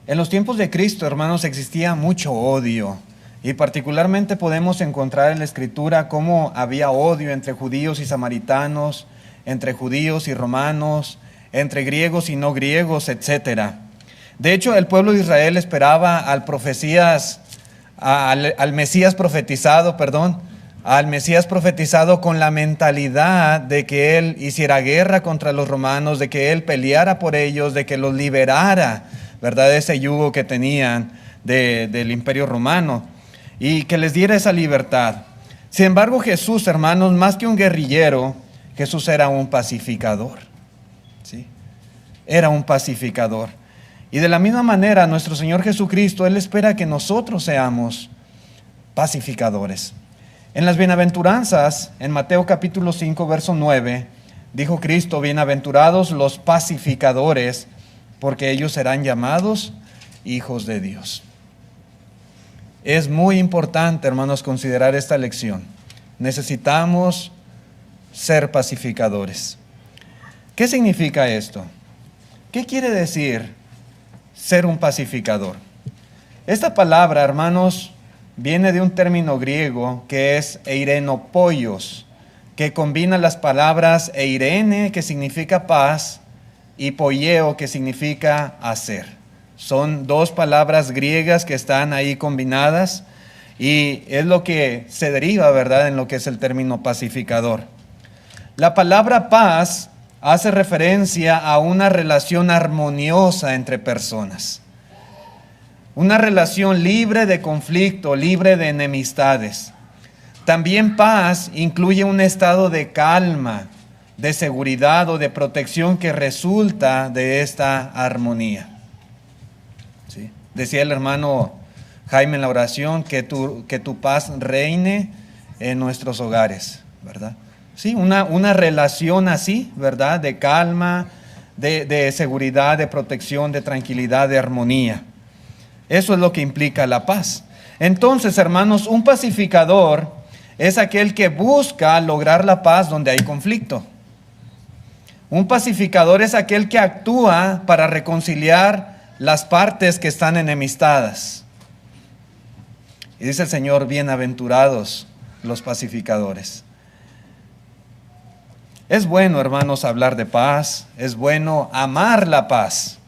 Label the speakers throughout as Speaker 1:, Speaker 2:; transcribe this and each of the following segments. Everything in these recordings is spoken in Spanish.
Speaker 1: En los tiempos de Cristo, hermanos, existía mucho odio. Y particularmente podemos encontrar en la Escritura cómo había odio entre judíos y samaritanos, entre judíos y romanos, entre griegos y no griegos, etc. De hecho, el pueblo de Israel esperaba al Mesías profetizado con la mentalidad de que él hiciera guerra contra los romanos, de que él peleara por ellos, de que los liberara, ¿verdad?, de ese yugo que tenían del imperio romano y que les diera esa libertad. Sin embargo, Jesús, hermanos, más que un guerrillero, Jesús era un pacificador, ¿sí? Era un pacificador. Y de la misma manera, nuestro Señor Jesucristo, Él espera que nosotros seamos pacificadores. En las bienaventuranzas, en Mateo capítulo 5, verso 9, dijo Cristo: bienaventurados los pacificadores, porque ellos serán llamados hijos de Dios. Es muy importante, hermanos, considerar esta lección. Necesitamos ser pacificadores. ¿Qué significa esto? ¿Qué quiere decir ser un pacificador? Esta palabra, hermanos, viene de un término griego que es eirenopoios, que combina las palabras eirene, que significa paz, y poieo, que significa hacer. Son dos palabras griegas que están ahí combinadas y es lo que se deriva, ¿verdad?, en lo que es el término pacificador. La palabra paz hace referencia a una relación armoniosa entre personas. Una relación libre de conflicto, libre de enemistades. También paz incluye un estado de calma, de seguridad o de protección que resulta de esta armonía. ¿Sí? Decía el hermano Jaime en la oración, que tu paz reine en nuestros hogares, ¿verdad? Sí, una relación así, ¿verdad?, de calma, de seguridad, de protección, de tranquilidad, de armonía. Eso es lo que implica la paz. Entonces, hermanos, un pacificador es aquel que busca lograr la paz donde hay conflicto. Un pacificador es aquel que actúa para reconciliar las partes que están enemistadas. Y dice el Señor: bienaventurados los pacificadores. Es bueno, hermanos, hablar de paz, es bueno amar la paz,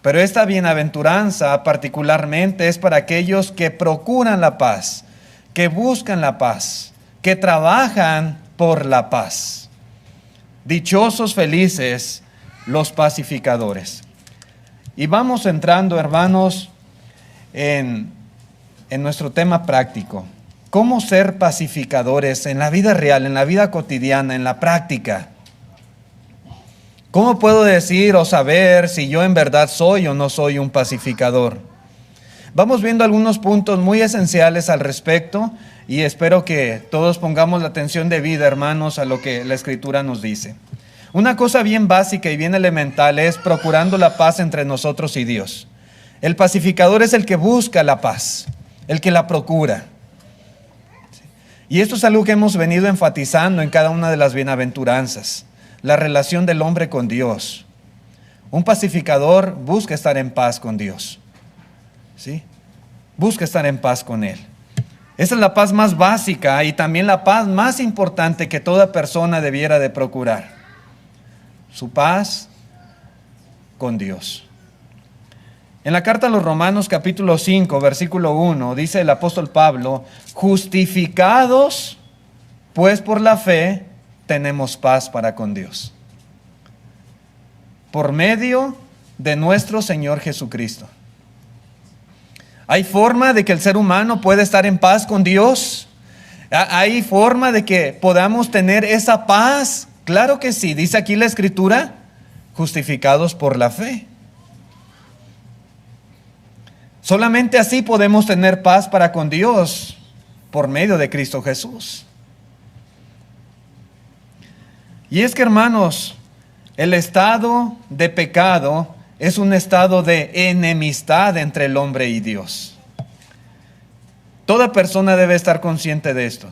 Speaker 1: pero esta bienaventuranza particularmente es para aquellos que procuran la paz, que buscan la paz, que trabajan por la paz. Dichosos, felices los pacificadores. Y vamos entrando, hermanos, en nuestro tema práctico. ¿Cómo ser pacificadores en la vida real, en la vida cotidiana, en la práctica? ¿Cómo puedo decir o saber si yo en verdad soy o no soy un pacificador? Vamos viendo algunos puntos muy esenciales al respecto y espero que todos pongamos la atención debida, hermanos, a lo que la Escritura nos dice. Una cosa bien básica y bien elemental es procurando la paz entre nosotros y Dios. El pacificador es el que busca la paz, el que la procura. Y esto es algo que hemos venido enfatizando en cada una de las bienaventuranzas, la relación del hombre con Dios. Un pacificador busca estar en paz con Dios, ¿sí? Busca estar en paz con Él. Esa es la paz más básica y también la paz más importante que toda persona debiera de procurar. Su paz con Dios. En la carta a los Romanos capítulo 5, versículo 1, dice el apóstol Pablo: justificados pues por la fe tenemos paz para con Dios, por medio de nuestro Señor Jesucristo. ¿Hay forma de que el ser humano pueda estar en paz con Dios? ¿Hay forma de que podamos tener esa paz? Claro que sí. Dice aquí la Escritura: justificados por la fe. Solamente así podemos tener paz para con Dios, por medio de Cristo Jesús. Y es que, hermanos, el estado de pecado es un estado de enemistad entre el hombre y Dios. Toda persona debe estar consciente de esto.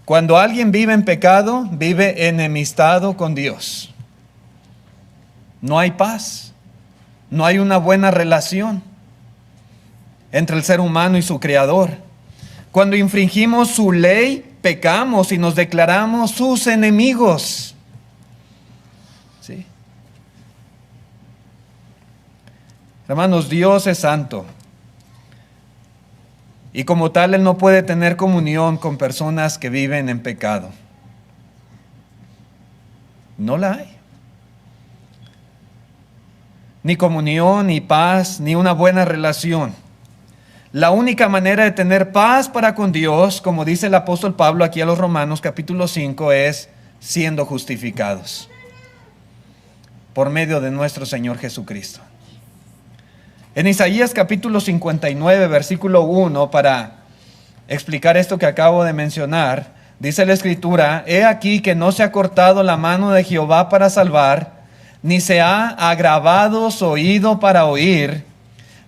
Speaker 1: Cuando alguien vive en pecado, vive enemistado con Dios. No hay paz. No hay una buena relación entre el ser humano y su Creador. Cuando infringimos su ley, pecamos y nos declaramos sus enemigos. ¿Sí? Hermanos, Dios es santo. Y como tal, Él no puede tener comunión con personas que viven en pecado. No la hay. Ni comunión, ni paz, ni una buena relación. La única manera de tener paz para con Dios, como dice el apóstol Pablo aquí a los Romanos capítulo 5, es siendo justificados por medio de nuestro Señor Jesucristo. En Isaías capítulo 59, versículo 1, para explicar esto que acabo de mencionar, dice la Escritura: He aquí que no se ha cortado la mano de Jehová para salvar, ni se ha agravado su oído para oír,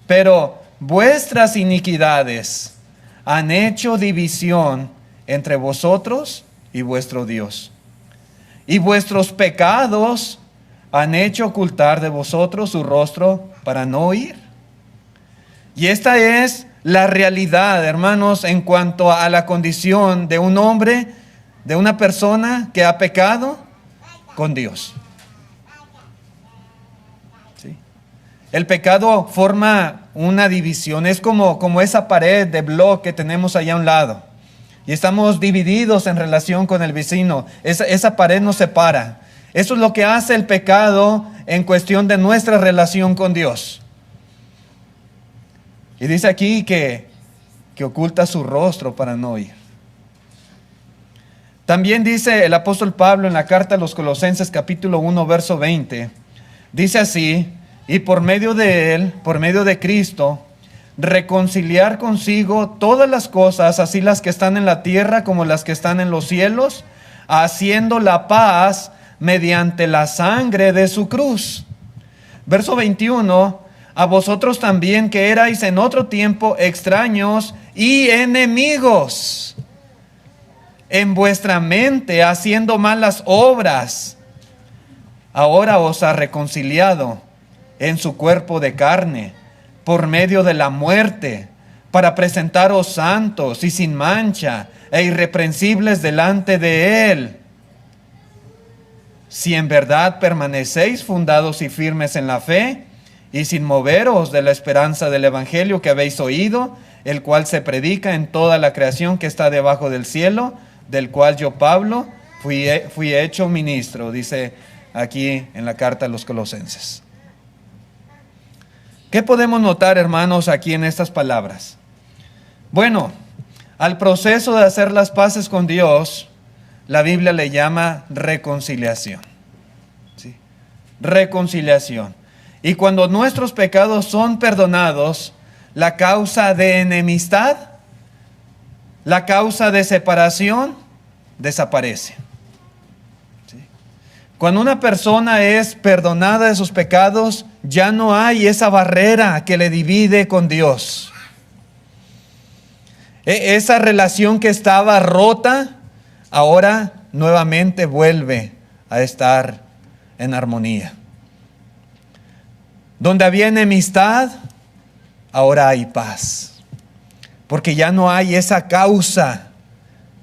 Speaker 1: pero vuestras iniquidades han hecho división entre vosotros y vuestro Dios, y vuestros pecados han hecho ocultar de vosotros su rostro para no oír. Y esta es la realidad, hermanos, en cuanto a la condición de un hombre, de una persona que ha pecado con Dios. ¿Sí? El pecado forma una división, es como esa pared de bloque que tenemos allá a un lado. Y estamos divididos en relación con el vecino. Esa pared nos separa. Eso es lo que hace el pecado en cuestión de nuestra relación con Dios. Y dice aquí que oculta su rostro para no oír. También dice el apóstol Pablo en la carta a los Colosenses capítulo 1, verso 20. Dice así: y por medio de Él, por medio de Cristo, reconciliar consigo todas las cosas, así las que están en la tierra como las que están en los cielos, haciendo la paz mediante la sangre de su cruz. Verso 21. A vosotros también, que erais en otro tiempo extraños y enemigos en vuestra mente, haciendo malas obras, ahora os ha reconciliado en su cuerpo de carne por medio de la muerte, para presentaros santos y sin mancha e irreprensibles delante de Él. Si en verdad permanecéis fundados y firmes en la fe, y sin moveros de la esperanza del evangelio que habéis oído, el cual se predica en toda la creación que está debajo del cielo, del cual yo, Pablo, fui hecho ministro, dice aquí en la carta a los Colosenses. ¿Qué podemos notar, hermanos, aquí en estas palabras? Bueno, al proceso de hacer las paces con Dios, la Biblia le llama reconciliación. ¿Sí? Reconciliación. Y cuando nuestros pecados son perdonados, la causa de enemistad, la causa de separación, desaparece. ¿Sí? Cuando una persona es perdonada de sus pecados, ya no hay esa barrera que le divide con Dios. Esa relación que estaba rota, ahora nuevamente vuelve a estar en armonía. Donde había enemistad, ahora hay paz. Porque ya no hay esa causa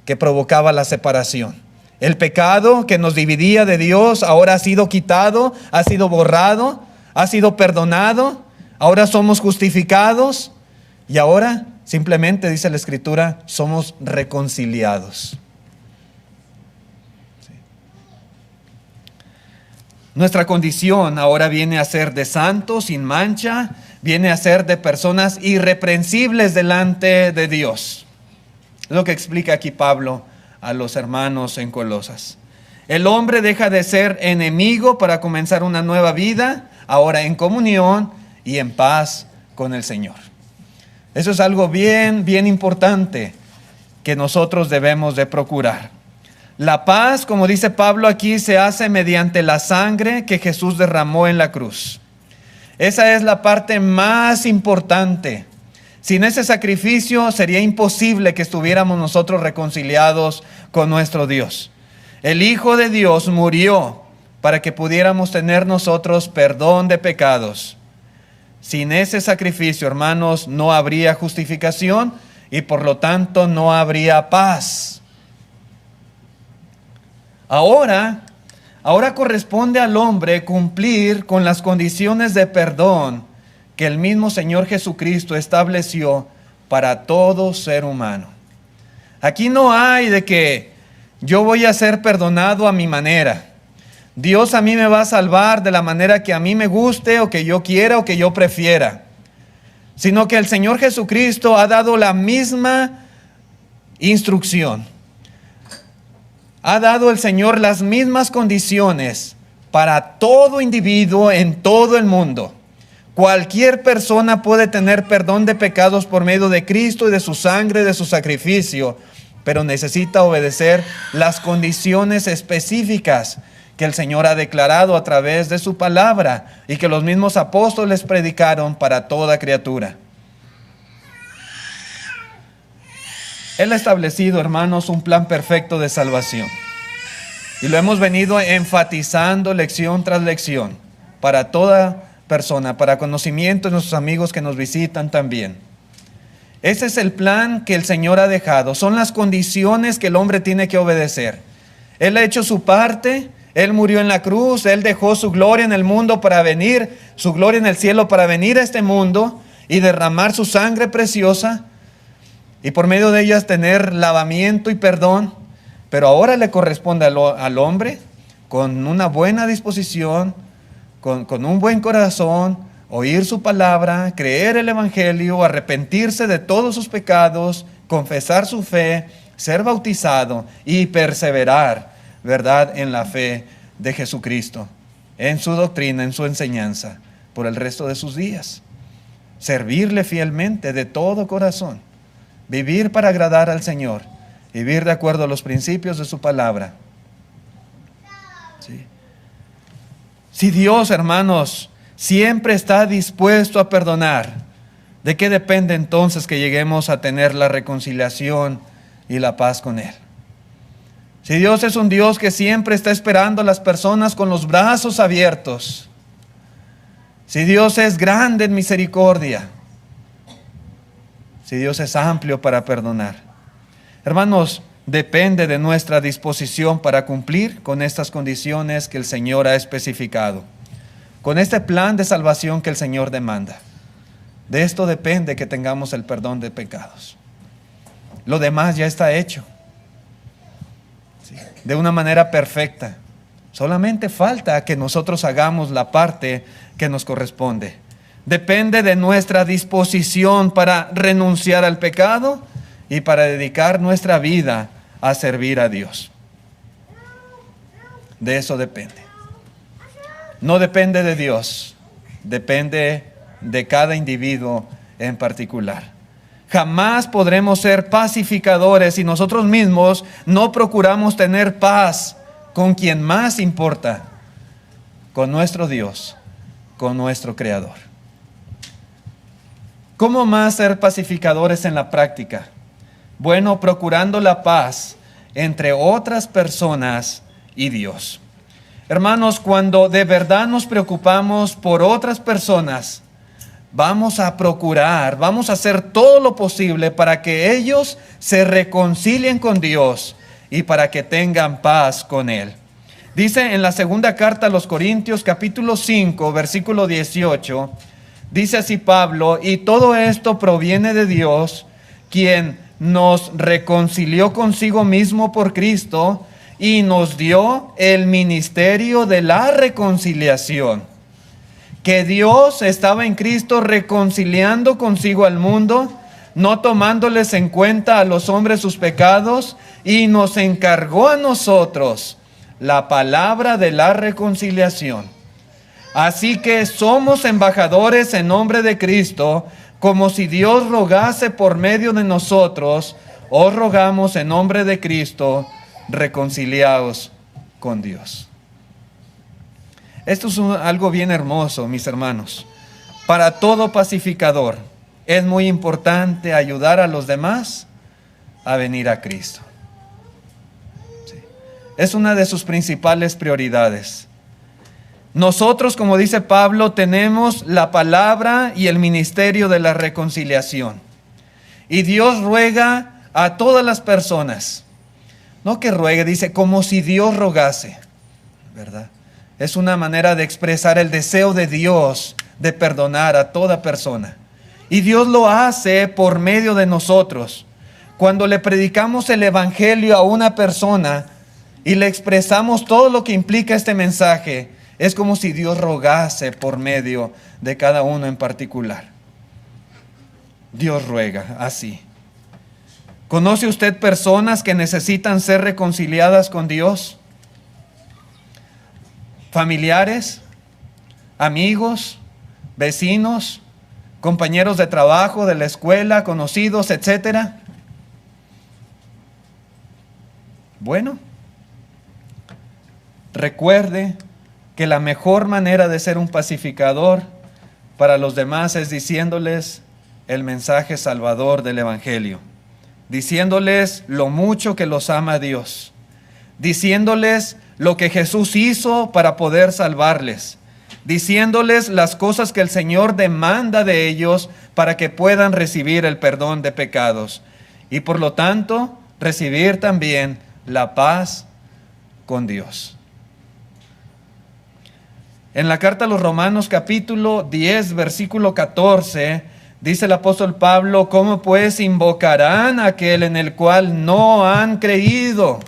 Speaker 1: que provocaba la separación. El pecado que nos dividía de Dios ahora ha sido quitado, ha sido borrado, ha sido perdonado. Ahora somos justificados y ahora simplemente, dice la Escritura, somos reconciliados. Nuestra condición ahora viene a ser de santos, sin mancha, viene a ser de personas irreprensibles delante de Dios. Es lo que explica aquí Pablo a los hermanos en Colosas. El hombre deja de ser enemigo para comenzar una nueva vida, ahora en comunión y en paz con el Señor. Eso es algo bien importante que nosotros debemos de procurar. La paz, como dice Pablo aquí, se hace mediante la sangre que Jesús derramó en la cruz. Esa es la parte más importante. Sin ese sacrificio sería imposible que estuviéramos nosotros reconciliados con nuestro Dios. El Hijo de Dios murió para que pudiéramos tener nosotros perdón de pecados Sin ese sacrificio, hermanos, no habría justificación y por lo tanto no habría paz. Ahora corresponde al hombre cumplir con las condiciones de perdón que el mismo Señor Jesucristo estableció para todo ser humano. Aquí no hay de que yo voy a ser perdonado a mi manera. Dios a mí me va a salvar de la manera que a mí me guste o que yo quiera o que yo prefiera. Sino que el Señor Jesucristo ha dado la misma instrucción. Ha dado el Señor las mismas condiciones para todo individuo en todo el mundo. Cualquier persona puede tener perdón de pecados por medio de Cristo y de su sangre, de su sacrificio, pero necesita obedecer las condiciones específicas que el Señor ha declarado a través de su palabra y que los mismos apóstoles predicaron para toda criatura. Él ha establecido, hermanos, un plan perfecto de salvación. Y lo hemos venido enfatizando lección tras lección para toda persona, para conocimiento de nuestros amigos que nos visitan también. Ese es el plan que el Señor ha dejado. Son las condiciones que el hombre tiene que obedecer. Él ha hecho su parte. Él murió en la cruz. Él dejó su gloria en el mundo para venir, su gloria en el cielo para venir a este mundo y derramar su sangre preciosa. Y por medio de ellas tener lavamiento y perdón. Pero ahora le corresponde al hombre con una buena disposición, con un buen corazón, oír su palabra, creer el evangelio, arrepentirse de todos sus pecados, confesar su fe, ser bautizado y perseverar, ¿verdad?, en la fe de Jesucristo, en su doctrina, en su enseñanza, por el resto de sus días. Servirle fielmente de todo corazón. Vivir para agradar al Señor, vivir de acuerdo a los principios de su palabra. ¿Sí? Si Dios, hermanos, siempre está dispuesto a perdonar, ¿de qué depende entonces que lleguemos a tener la reconciliación y la paz con Él? Si Dios es un Dios que siempre está esperando a las personas con los brazos abiertos, si Dios es grande en misericordia, si Dios es amplio para perdonar. Hermanos, depende de nuestra disposición para cumplir con estas condiciones que el Señor ha especificado, con este plan de salvación que el Señor demanda. De esto depende que tengamos el perdón de pecados. Lo demás ya está hecho, ¿sí?, de una manera perfecta. Solamente falta que nosotros hagamos la parte que nos corresponde. Depende de nuestra disposición para renunciar al pecado y para dedicar nuestra vida a servir a Dios. De eso depende. No depende de Dios, depende de cada individuo en particular. Jamás podremos ser pacificadores si nosotros mismos no procuramos tener paz con quien más importa, con nuestro Dios, con nuestro Creador. ¿Cómo más ser pacificadores en la práctica? Bueno, procurando la paz entre otras personas y Dios. Hermanos, cuando de verdad nos preocupamos por otras personas, vamos a procurar, vamos a hacer todo lo posible para que ellos se reconcilien con Dios y para que tengan paz con Él. Dice en la segunda carta a los Corintios, capítulo 5, versículo 18, dice así Pablo: y todo esto proviene de Dios, quien nos reconcilió consigo mismo por Cristo y nos dio el ministerio de la reconciliación. Que Dios estaba en Cristo reconciliando consigo al mundo, no tomándoles en cuenta a los hombres sus pecados, y nos encargó a nosotros la palabra de la reconciliación. Así que somos embajadores en nombre de Cristo, como si Dios rogase por medio de nosotros. Os rogamos en nombre de Cristo, reconciliaos con Dios. Esto es algo bien hermoso, mis hermanos. Para todo pacificador es muy importante ayudar a los demás a venir a Cristo. Sí. Es una de sus principales prioridades. Nosotros, como dice Pablo, tenemos la palabra y el ministerio de la reconciliación. Y Dios ruega a todas las personas. No que ruegue, dice como si Dios rogase, ¿verdad? Es una manera de expresar el deseo de Dios de perdonar a toda persona. Y Dios lo hace por medio de nosotros. Cuando le predicamos el evangelio a una persona y le expresamos todo lo que implica este mensaje, es como si Dios rogase por medio de cada uno en particular. Dios ruega así. ¿Conoce usted personas que necesitan ser reconciliadas con Dios? ¿Familiares? ¿Amigos? ¿Vecinos? ¿Compañeros de trabajo, de la escuela, conocidos, etcétera? Bueno, recuerde que la mejor manera de ser un pacificador para los demás es diciéndoles el mensaje salvador del Evangelio, diciéndoles lo mucho que los ama Dios, diciéndoles lo que Jesús hizo para poder salvarles, diciéndoles las cosas que el Señor demanda de ellos para que puedan recibir el perdón de pecados y por lo tanto recibir también la paz con Dios. En la carta a los Romanos capítulo 10 versículo 14 dice el apóstol Pablo: ¿cómo pues invocarán a aquel en el cual no han creído?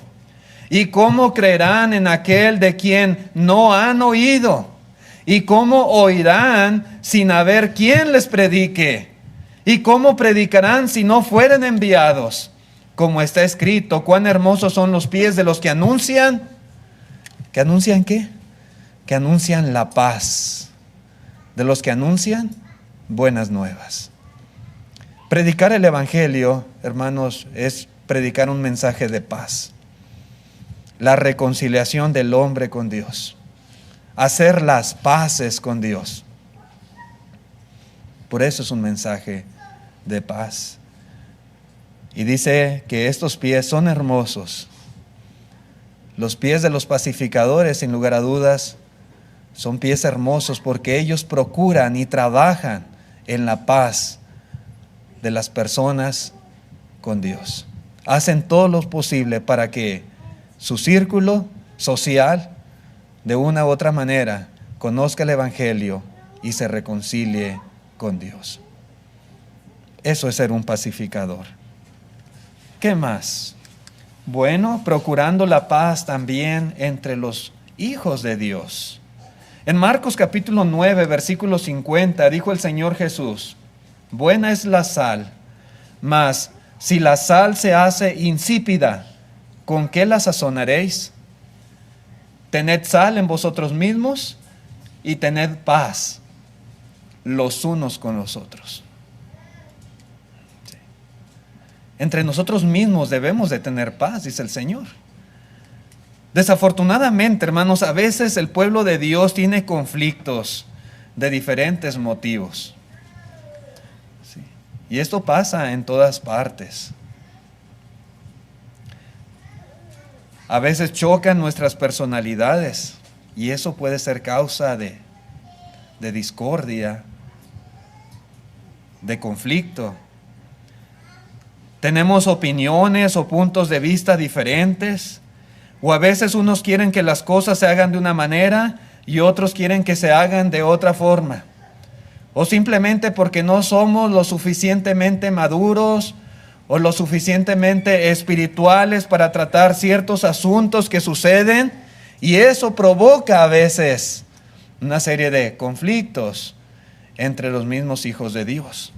Speaker 1: ¿Y cómo creerán en aquel de quien no han oído? ¿Y cómo oirán sin haber quien les predique? ¿Y cómo predicarán si no fueren enviados? Como está escrito, cuán hermosos son los pies de los que anuncian. ¿Que anuncian qué? Que anuncian la paz. De los que anuncian buenas nuevas. Predicar el evangelio, hermanos, es predicar un mensaje de paz. La reconciliación del hombre con Dios. Hacer las paces con Dios. Por eso es un mensaje de paz. Y dice que estos pies son hermosos. Los pies de los pacificadores, sin lugar a dudas, son pies hermosos porque ellos procuran y trabajan en la paz de las personas con Dios. Hacen todo lo posible para que su círculo social, de una u otra manera, conozca el evangelio y se reconcilie con Dios. Eso es ser un pacificador. ¿Qué más? Bueno, procurando la paz también entre los hijos de Dios. En Marcos capítulo 9, versículo 50, dijo el Señor Jesús: buena es la sal, mas si la sal se hace insípida, ¿con qué la sazonaréis? Tened sal en vosotros mismos y tened paz los unos con los otros. Sí. Entre nosotros mismos debemos de tener paz, dice el Señor. Desafortunadamente, hermanos, a veces el pueblo de Dios tiene conflictos de diferentes motivos. Sí. Y esto pasa en todas partes. A veces chocan nuestras personalidades y eso puede ser causa de discordia, de conflicto. Tenemos opiniones o puntos de vista diferentes, o a veces unos quieren que las cosas se hagan de una manera y otros quieren que se hagan de otra forma. O simplemente porque no somos lo suficientemente maduros o lo suficientemente espirituales para tratar ciertos asuntos que suceden, y eso provoca a veces una serie de conflictos entre los mismos hijos de Dios.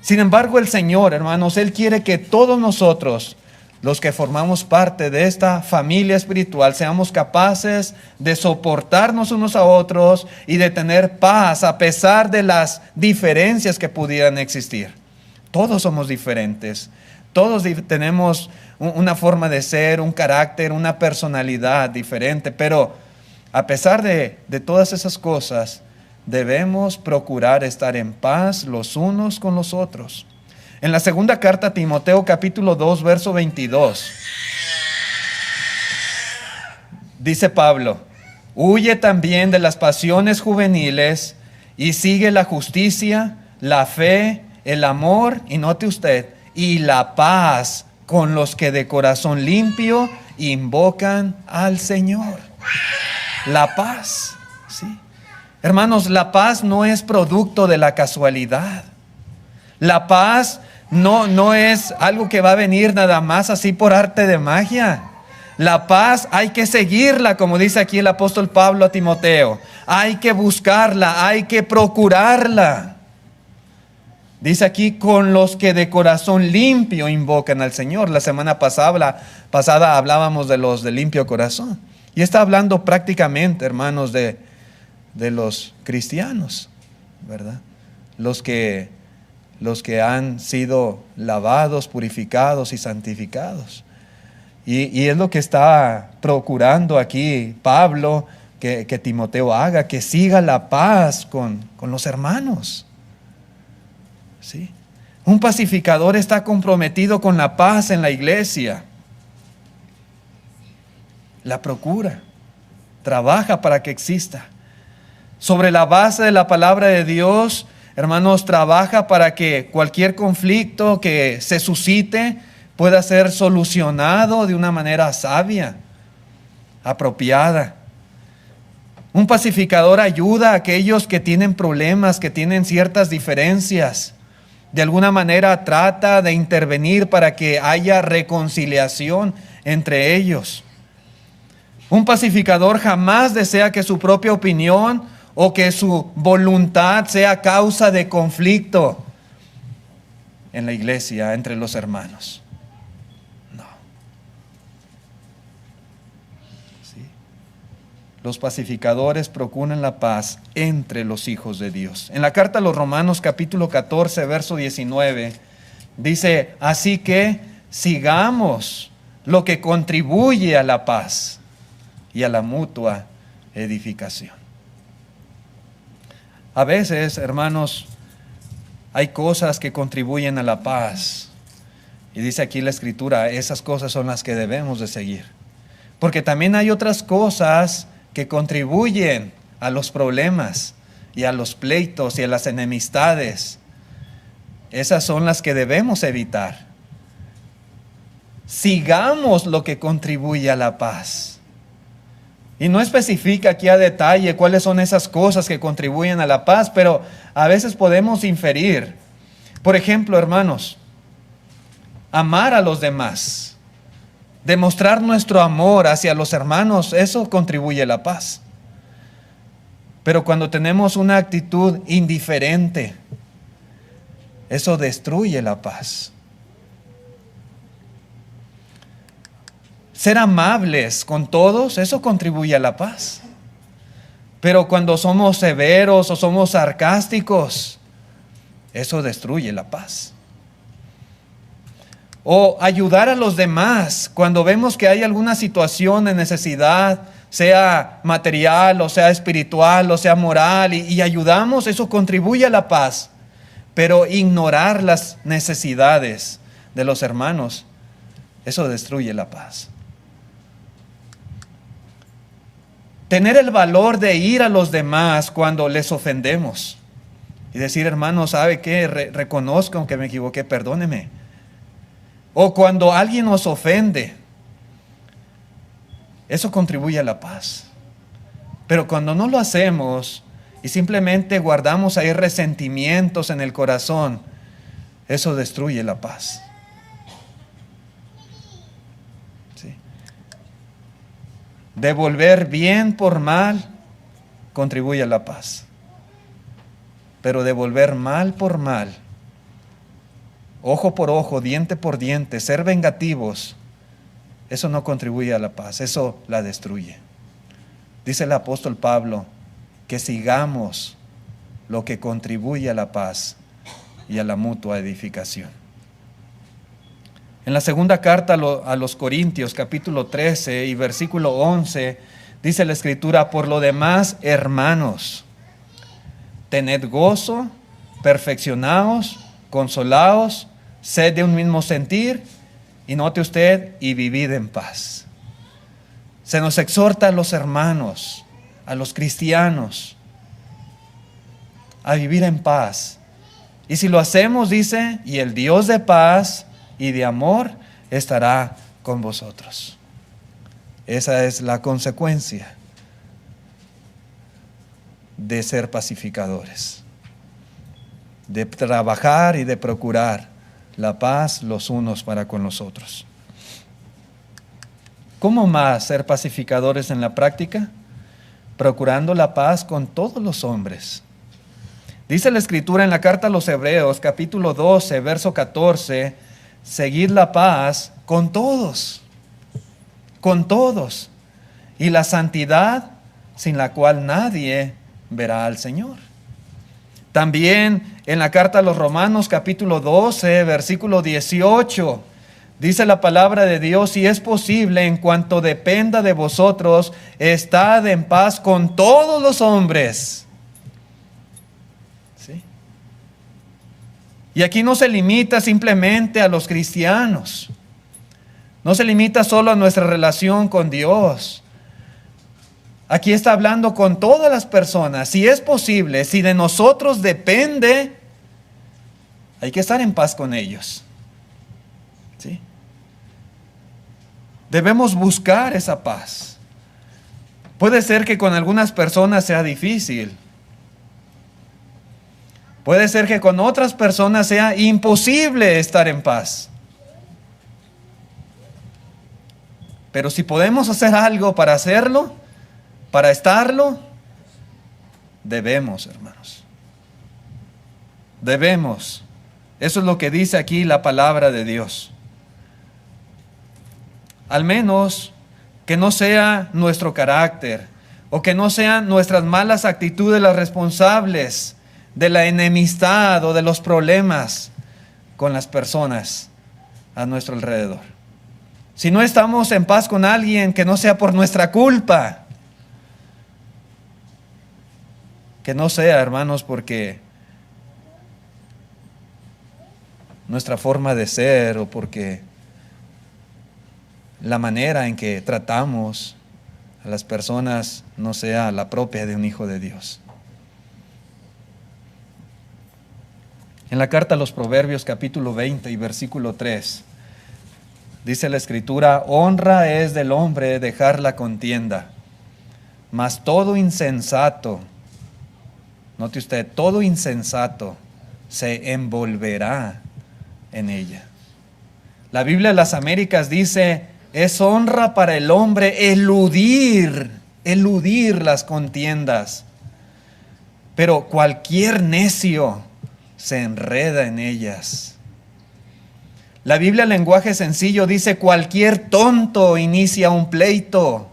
Speaker 1: Sin embargo, el Señor, hermanos, Él quiere que todos nosotros, los que formamos parte de esta familia espiritual, seamos capaces de soportarnos unos a otros y de tener paz a pesar de las diferencias que pudieran existir. Todos somos diferentes, todos tenemos una forma de ser, un carácter, una personalidad diferente, pero a pesar de todas esas cosas, debemos procurar estar en paz los unos con los otros. En la segunda carta a Timoteo capítulo 2, verso 22, dice Pablo: Huye también de las pasiones juveniles y sigue la justicia, la fe, el amor, y note usted, y la paz con los que de corazón limpio invocan al Señor. La paz, ¿sí? Hermanos, la paz no es producto de la casualidad. La paz no es algo que va a venir nada más así por arte de magia. La paz hay que seguirla, como dice aquí el apóstol Pablo a Timoteo. Hay que buscarla, hay que procurarla. Dice aquí, con los que de corazón limpio invocan al Señor. La semana pasada hablábamos de los de limpio corazón. Y está hablando prácticamente, hermanos, de los cristianos, ¿verdad? Los que han sido lavados, purificados y santificados. Y es lo que está procurando aquí Pablo que Timoteo haga, que siga la paz con los hermanos. ¿Sí? Un pacificador está comprometido con la paz en la iglesia. La procura, trabaja para que exista. Sobre la base de la palabra de Dios, hermanos, trabaja para que cualquier conflicto que se suscite pueda ser solucionado de una manera sabia, apropiada. Un pacificador ayuda a aquellos que tienen problemas, que tienen ciertas diferencias. De alguna manera trata de intervenir para que haya reconciliación entre ellos. Un pacificador jamás desea que su propia opinión o que su voluntad sea causa de conflicto en la iglesia, entre los hermanos. No. ¿Sí? Los pacificadores procuran la paz entre los hijos de Dios. En la carta a los Romanos, capítulo 14, verso 19, dice, así que sigamos lo que contribuye a la paz y a la mutua edificación. A veces, hermanos, hay cosas que contribuyen a la paz. Y dice aquí la Escritura, esas cosas son las que debemos de seguir. Porque también hay otras cosas que contribuyen a los problemas y a los pleitos y a las enemistades. Esas son las que debemos evitar. Sigamos lo que contribuye a la paz. Y no especifica aquí a detalle cuáles son esas cosas que contribuyen a la paz, pero a veces podemos inferir. Por ejemplo, hermanos, amar a los demás, demostrar nuestro amor hacia los hermanos, eso contribuye a la paz. Pero cuando tenemos una actitud indiferente, eso destruye la paz. Ser amables con todos, eso contribuye a la paz. Pero cuando somos severos o somos sarcásticos, eso destruye la paz. O ayudar a los demás cuando vemos que hay alguna situación de necesidad, sea material o sea espiritual o sea moral, y ayudamos, eso contribuye a la paz. Pero ignorar las necesidades de los hermanos, eso destruye la paz. Tener el valor de ir a los demás cuando les ofendemos y decir, hermano, ¿sabe qué? Reconozco que me equivoqué, perdóneme. O cuando alguien nos ofende, eso contribuye a la paz. Pero cuando no lo hacemos y simplemente guardamos ahí resentimientos en el corazón, eso destruye la paz. Devolver bien por mal contribuye a la paz. Pero devolver mal por mal, ojo por ojo, diente por diente, ser vengativos, eso no contribuye a la paz, eso la destruye. Dice el apóstol Pablo que sigamos lo que contribuye a la paz y a la mutua edificación. En la segunda carta a los Corintios, capítulo 13 y versículo 11, dice la Escritura, por lo demás, hermanos, tened gozo, perfeccionaos, consolaos, sed de un mismo sentir, y note usted, y vivid en paz. Se nos exhorta a los hermanos a los cristianos a vivir en paz. Y si lo hacemos, dice, y el Dios de paz y de amor estará con vosotros. Esa es la consecuencia de ser pacificadores, de trabajar y de procurar la paz los unos para con los otros. ¿Cómo más ser pacificadores en la práctica? Procurando la paz con todos los hombres. Dice la Escritura en la carta a los Hebreos, capítulo 12, verso 14, seguid la paz con todos, y la santidad sin la cual nadie verá al Señor. También en la carta a los Romanos, capítulo 12, versículo 18, dice la palabra de Dios: si es posible, en cuanto dependa de vosotros, estad en paz con todos los hombres. ¿Sí? Y aquí no se limita simplemente a los cristianos, no se limita solo a nuestra relación con Dios. Aquí está hablando con todas las personas. Si es posible, si de nosotros depende, hay que estar en paz con ellos. ¿Sí? Debemos buscar esa paz. Puede ser que con algunas personas sea difícil. Puede ser que con otras personas sea imposible estar en paz. Pero si podemos hacer algo para hacerlo, para estarlo, debemos, hermanos. Debemos. Eso es lo que dice aquí la palabra de Dios. Al menos que no sea nuestro carácter, o que no sean nuestras malas actitudes las responsables de la enemistad o de los problemas con las personas a nuestro alrededor. Si no estamos en paz con alguien, que no sea por nuestra culpa. Que no sea, hermanos, porque nuestra forma de ser o porque la manera en que tratamos a las personas no sea la propia de un hijo de Dios. En la carta a los Proverbios, capítulo 20 y versículo 3, dice la Escritura: honra es del hombre dejar la contienda, mas todo insensato, note usted, todo insensato se envolverá en ella. La Biblia de las Américas dice: es honra para el hombre eludir las contiendas, pero cualquier necio se enreda en ellas. La Biblia, en lenguaje sencillo, dice: cualquier tonto inicia un pleito,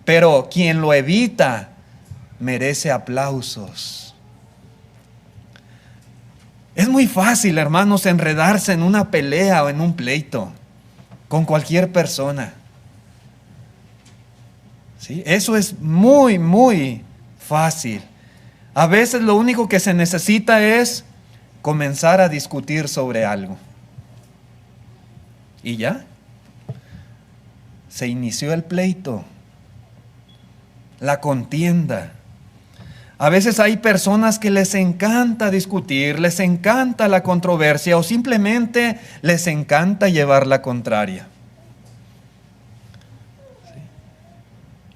Speaker 1: pero quien lo evita merece aplausos. Es muy fácil, hermanos, enredarse en una pelea o en un pleito con cualquier persona. ¿Sí? Eso es muy, muy fácil. A veces lo único que se necesita es comenzar a discutir sobre algo. Y ya, se inició el pleito, la contienda. A veces hay personas que les encanta discutir, les encanta la controversia o simplemente les encanta llevar la contraria.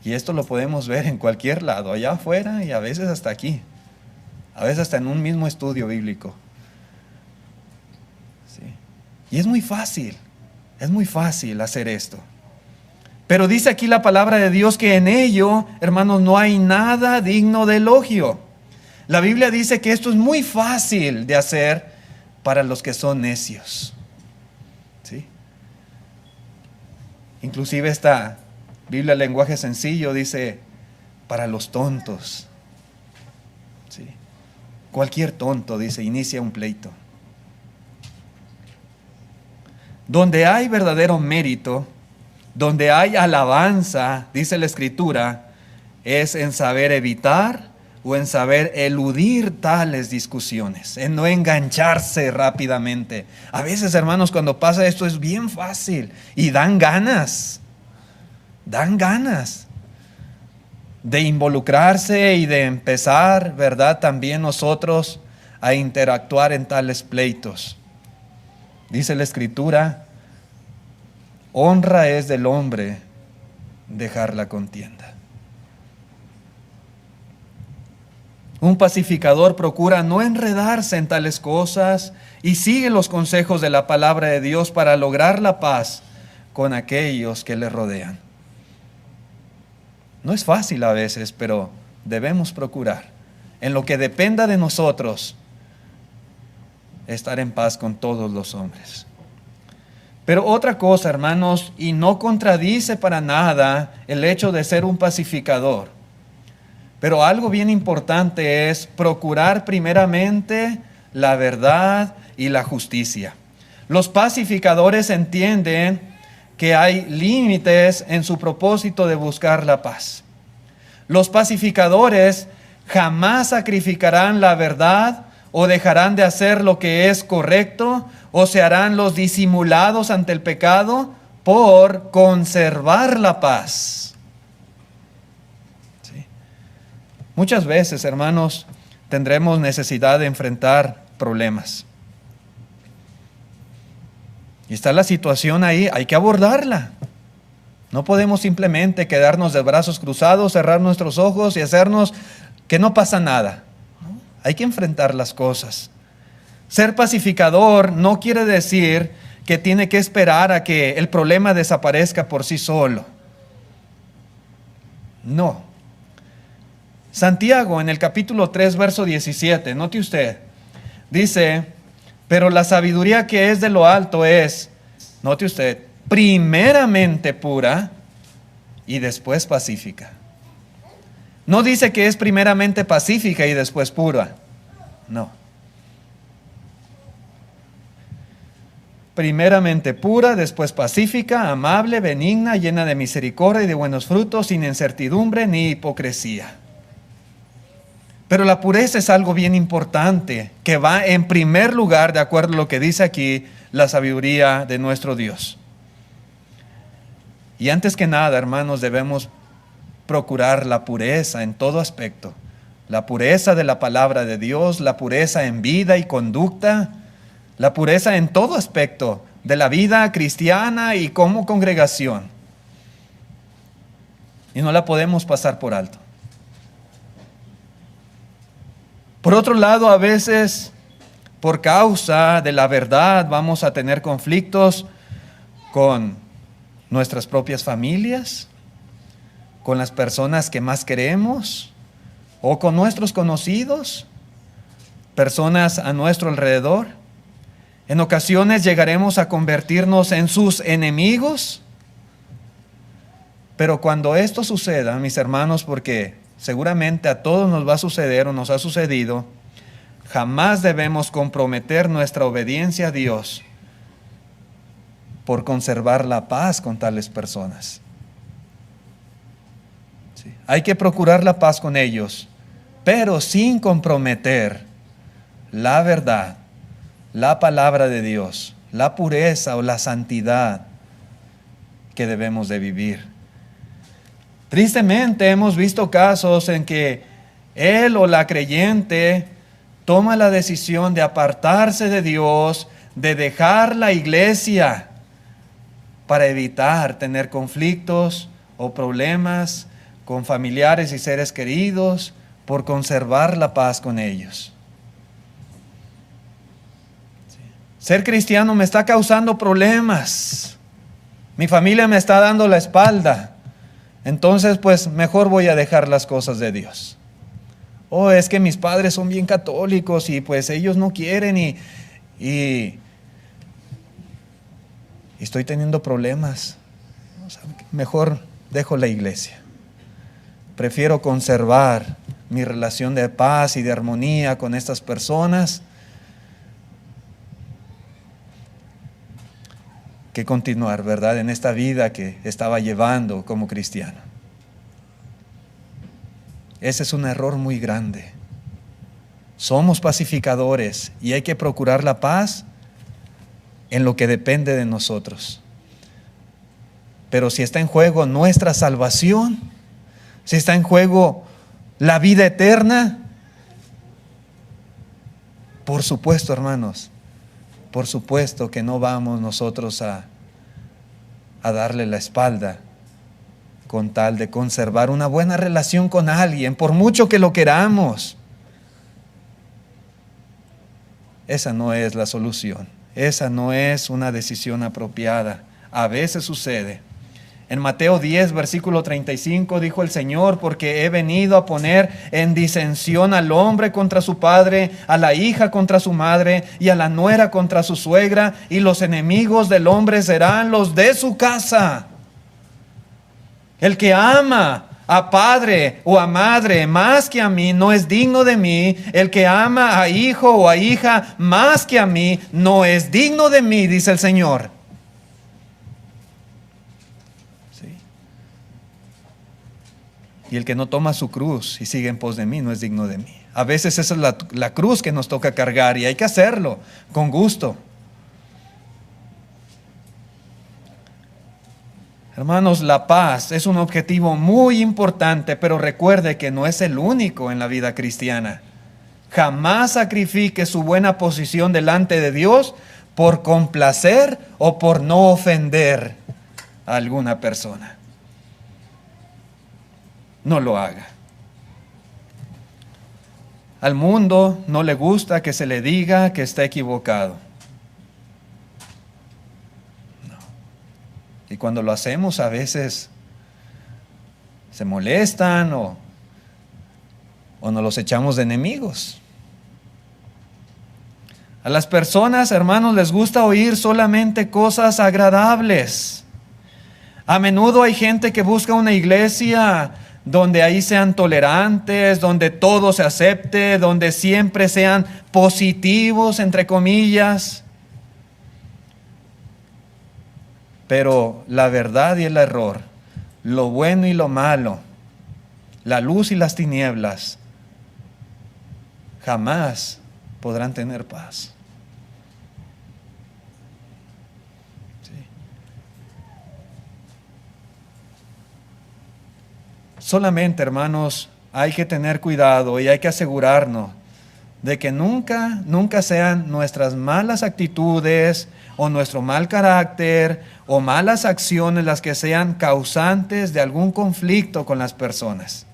Speaker 1: ¿Sí? Y esto lo podemos ver en cualquier lado, allá afuera y a veces hasta aquí. A veces hasta en un mismo estudio bíblico. ¿Sí? Y es muy fácil hacer esto. Pero dice aquí la palabra de Dios que en ello, hermanos, no hay nada digno de elogio. La Biblia dice que esto es muy fácil de hacer para los que son necios. ¿Sí? Inclusive esta Biblia, lenguaje sencillo, dice para los tontos. ¿Sí? Cualquier tonto, dice, inicia un pleito. Donde hay verdadero mérito, donde hay alabanza, dice la Escritura, es en saber evitar o en saber eludir tales discusiones, en no engancharse rápidamente. A veces, hermanos, cuando pasa esto es bien fácil y dan ganas. de involucrarse y de empezar, ¿verdad?, también nosotros a interactuar en tales pleitos. Dice la Escritura, honra es del hombre dejar la contienda. Un pacificador procura no enredarse en tales cosas y sigue los consejos de la palabra de Dios para lograr la paz con aquellos que le rodean. No es fácil a veces, pero debemos procurar, en lo que dependa de nosotros, estar en paz con todos los hombres. Pero otra cosa, hermanos, y no contradice para nada el hecho de ser un pacificador, pero algo bien importante es procurar primeramente la verdad y la justicia. Los pacificadores entienden que hay límites en su propósito de buscar la paz. Los pacificadores jamás sacrificarán la verdad o dejarán de hacer lo que es correcto o se harán los disimulados ante el pecado por conservar la paz. ¿Sí? Muchas veces, hermanos, tendremos necesidad de enfrentar problemas. Y está la situación ahí, hay que abordarla. No podemos simplemente quedarnos de brazos cruzados, cerrar nuestros ojos y hacernos que no pasa nada. ¿No? Hay que enfrentar las cosas. Ser pacificador no quiere decir que tiene que esperar a que el problema desaparezca por sí solo. No. Santiago en el capítulo 3, verso 17, note usted, dice, pero la sabiduría que es de lo alto es, note usted, primeramente pura y después pacífica. No dice que es primeramente pacífica y después pura. No. Primeramente pura, después pacífica, amable, benigna, llena de misericordia y de buenos frutos, sin incertidumbre ni hipocresía. Pero la pureza es algo bien importante, que va en primer lugar, de acuerdo a lo que dice aquí, la sabiduría de nuestro Dios. Y antes que nada, hermanos, debemos procurar la pureza en todo aspecto. La pureza de la palabra de Dios, la pureza en vida y conducta, la pureza en todo aspecto de la vida cristiana y como congregación. Y no la podemos pasar por alto. Por otro lado, a veces, por causa de la verdad, vamos a tener conflictos con nuestras propias familias, con las personas que más queremos, o con nuestros conocidos, personas a nuestro alrededor. En ocasiones llegaremos a convertirnos en sus enemigos. Pero cuando esto suceda, mis hermanos, porque seguramente a todos nos va a suceder o nos ha sucedido, jamás debemos comprometer nuestra obediencia a Dios por conservar la paz con tales personas. Sí. Hay que procurar la paz con ellos, pero sin comprometer la verdad, la palabra de Dios, la pureza o la santidad que debemos de vivir. Tristemente hemos visto casos en que él o la creyente toma la decisión de apartarse de Dios, de dejar la iglesia para evitar tener conflictos o problemas con familiares y seres queridos por conservar la paz con ellos. Ser cristiano me está causando problemas. Mi familia me está dando la espalda. Entonces, pues mejor voy a dejar las cosas de Dios. Oh, es que mis padres son bien católicos y pues ellos no quieren y estoy teniendo problemas. Mejor dejo la iglesia. Prefiero conservar mi relación de paz y de armonía con estas personas que continuar, ¿verdad?, en esta vida que estaba llevando como cristiano. Ese es un error muy grande. Somos pacificadores y hay que procurar la paz en lo que depende de nosotros. Pero si está en juego nuestra salvación, si está en juego la vida eterna, por supuesto, hermanos, por supuesto que no vamos nosotros a darle la espalda con tal de conservar una buena relación con alguien, por mucho que lo queramos. Esa no es la solución. Esa no es una decisión apropiada. A veces sucede. En Mateo 10, versículo 35, dijo el Señor: porque he venido a poner en disensión al hombre contra su padre, a la hija contra su madre, y a la nuera contra su suegra, y los enemigos del hombre serán los de su casa. El que ama a padre o a madre más que a mí no es digno de mí. El que ama a hijo o a hija más que a mí no es digno de mí, dice el Señor. Y el que no toma su cruz y sigue en pos de mí no es digno de mí. A veces esa es la cruz que nos toca cargar, y hay que hacerlo con gusto. Hermanos, la paz es un objetivo muy importante, pero recuerde que no es el único en la vida cristiana. Jamás sacrifique su buena posición delante de Dios por complacer o por no ofender a alguna persona. No lo haga. Al mundo no le gusta que se le diga que está equivocado. No. Y cuando lo hacemos, a veces se molestan o nos los echamos de enemigos. A las personas, hermanos, les gusta oír solamente cosas agradables. A menudo hay gente que busca una iglesia donde ahí sean tolerantes, donde todo se acepte, donde siempre sean positivos, entre comillas. Pero la verdad y el error, lo bueno y lo malo, la luz y las tinieblas, jamás podrán tener paz. Solamente, hermanos, hay que tener cuidado y hay que asegurarnos de que nunca sean nuestras malas actitudes o nuestro mal carácter o malas acciones las que sean causantes de algún conflicto con las personas.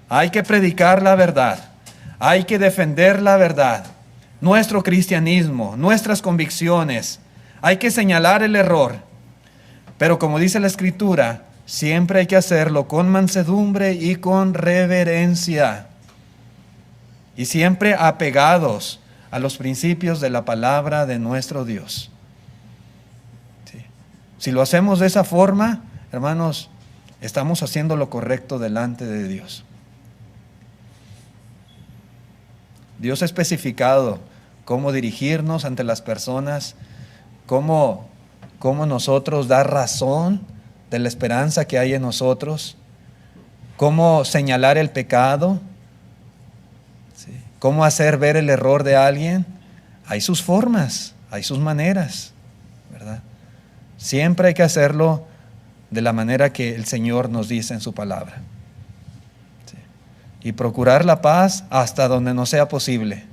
Speaker 1: Hay que predicar la verdad, hay que defender la verdad, nuestro cristianismo, nuestras convicciones, hay que señalar el error, pero como dice la Escritura, siempre hay que hacerlo con mansedumbre y con reverencia. Y siempre apegados a los principios de la palabra de nuestro Dios. Sí. Si lo hacemos de esa forma, hermanos, estamos haciendo lo correcto delante de Dios. Dios ha especificado cómo dirigirnos ante las personas, cómo nosotros dar razón de la esperanza que hay en nosotros, cómo señalar el pecado, ¿sí? Cómo hacer ver el error de alguien. Hay sus formas, hay sus maneras, ¿verdad? Siempre hay que hacerlo de la manera que el Señor nos dice en su palabra, ¿sí? Y procurar la paz hasta donde no sea posible.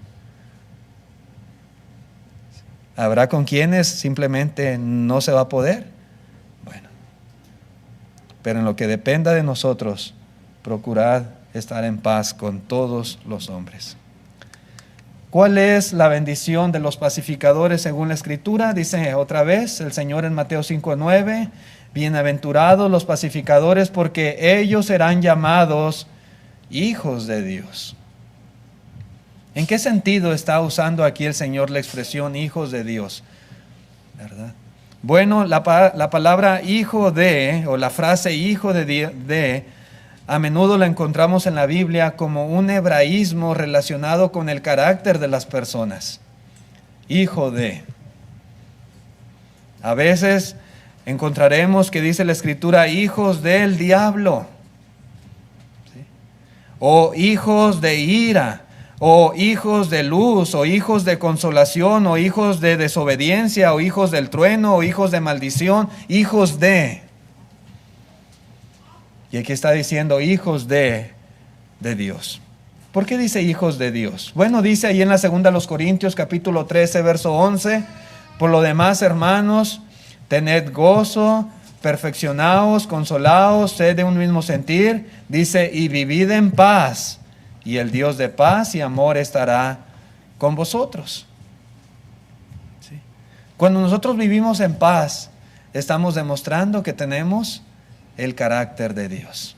Speaker 1: Habrá con quienes simplemente no se va a poder. Pero en lo que dependa de nosotros, procurad estar en paz con todos los hombres. ¿Cuál es la bendición de los pacificadores según la Escritura? Dice otra vez el Señor en Mateo 5:9, bienaventurados los pacificadores porque ellos serán llamados hijos de Dios. ¿En qué sentido está usando aquí el Señor la expresión hijos de Dios? ¿Verdad? Bueno, la palabra hijo de, o la frase hijo de, a menudo la encontramos en la Biblia como un hebraísmo relacionado con el carácter de las personas. Hijo de. A veces encontraremos que dice la Escritura, hijos del diablo, ¿sí? O hijos de ira, o hijos de luz, o hijos de consolación, o hijos de desobediencia, o hijos del trueno, o hijos de maldición, hijos de. Y aquí está diciendo hijos de Dios. ¿Por qué dice hijos de Dios? Bueno, dice ahí en la segunda a los Corintios, capítulo 13, verso 11, por lo demás, hermanos, tened gozo, perfeccionaos, consolaos, sed de un mismo sentir, dice, y vivid en paz, y el Dios de paz y amor estará con vosotros. ¿Sí? Cuando nosotros vivimos en paz, estamos demostrando que tenemos el carácter de Dios,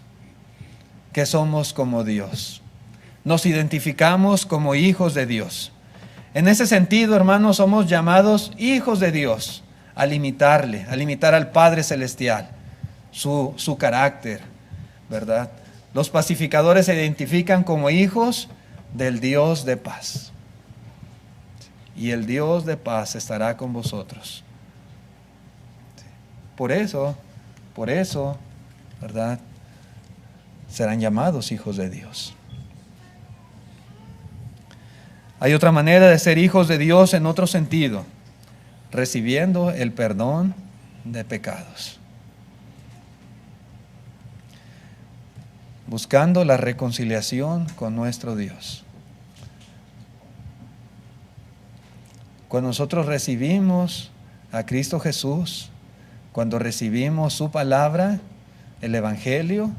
Speaker 1: que somos como Dios. Nos identificamos como hijos de Dios. En ese sentido, hermanos, somos llamados hijos de Dios al imitarle, al imitar al Padre Celestial, su carácter, ¿verdad? Los pacificadores se identifican como hijos del Dios de paz. Y el Dios de paz estará con vosotros. Por eso, ¿verdad? Serán llamados hijos de Dios. Hay otra manera de ser hijos de Dios en otro sentido, recibiendo el perdón de pecados, buscando la reconciliación con nuestro Dios. Cuando nosotros recibimos a Cristo Jesús, cuando recibimos su palabra, el Evangelio,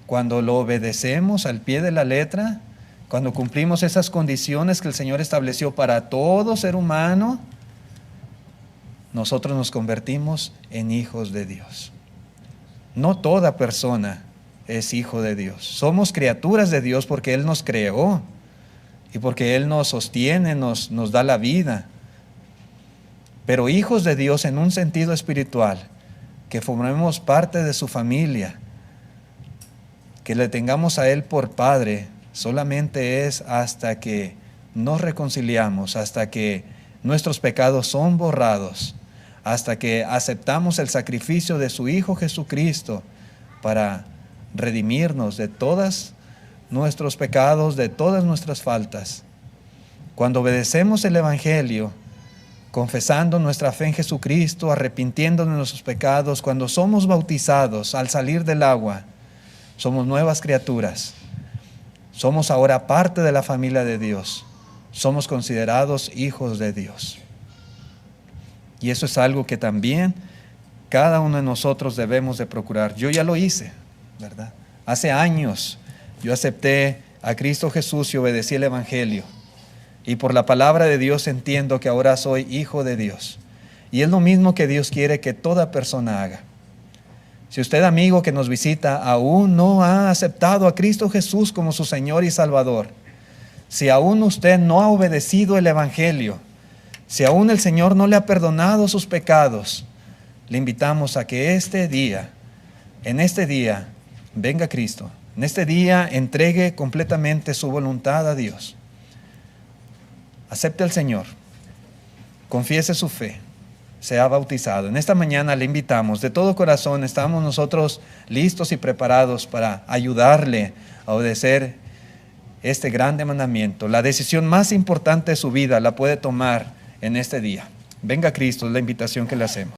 Speaker 1: cuando lo obedecemos al pie de la letra, cuando cumplimos esas condiciones que el Señor estableció para todo ser humano, nosotros nos convertimos en hijos de Dios. No toda persona es hijo de Dios. Somos criaturas de Dios porque Él nos creó y porque Él nos sostiene, nos da la vida. Pero hijos de Dios en un sentido espiritual, que formemos parte de su familia, que le tengamos a Él por Padre, solamente es hasta que nos reconciliamos, hasta que nuestros pecados son borrados, hasta que aceptamos el sacrificio de su Hijo Jesucristo para redimirnos de todos nuestros pecados, de todas nuestras faltas. Cuando obedecemos el Evangelio, confesando nuestra fe en Jesucristo, arrepintiéndonos de nuestros pecados, cuando somos bautizados al salir del agua, somos nuevas criaturas. Somos ahora parte de la familia de Dios. Somos considerados hijos de Dios. Y eso es algo que también cada uno de nosotros debemos de procurar. Yo ya lo hice, ¿verdad? Hace años yo acepté a Cristo Jesús y obedecí el Evangelio. Y por la palabra de Dios entiendo que ahora soy hijo de Dios. Y es lo mismo que Dios quiere que toda persona haga. Si usted, amigo que nos visita, aún no ha aceptado a Cristo Jesús como su Señor y Salvador, si aún usted no ha obedecido el Evangelio, si aún el Señor no le ha perdonado sus pecados, le invitamos a que en este día, venga Cristo. En este día entregue completamente su voluntad a Dios. Acepte al Señor, confiese su fe, sea bautizado. En esta mañana le invitamos, de todo corazón estamos nosotros listos y preparados para ayudarle a obedecer este grande mandamiento. La decisión más importante de su vida la puede tomar en este día. Venga Cristo, es la invitación que le hacemos.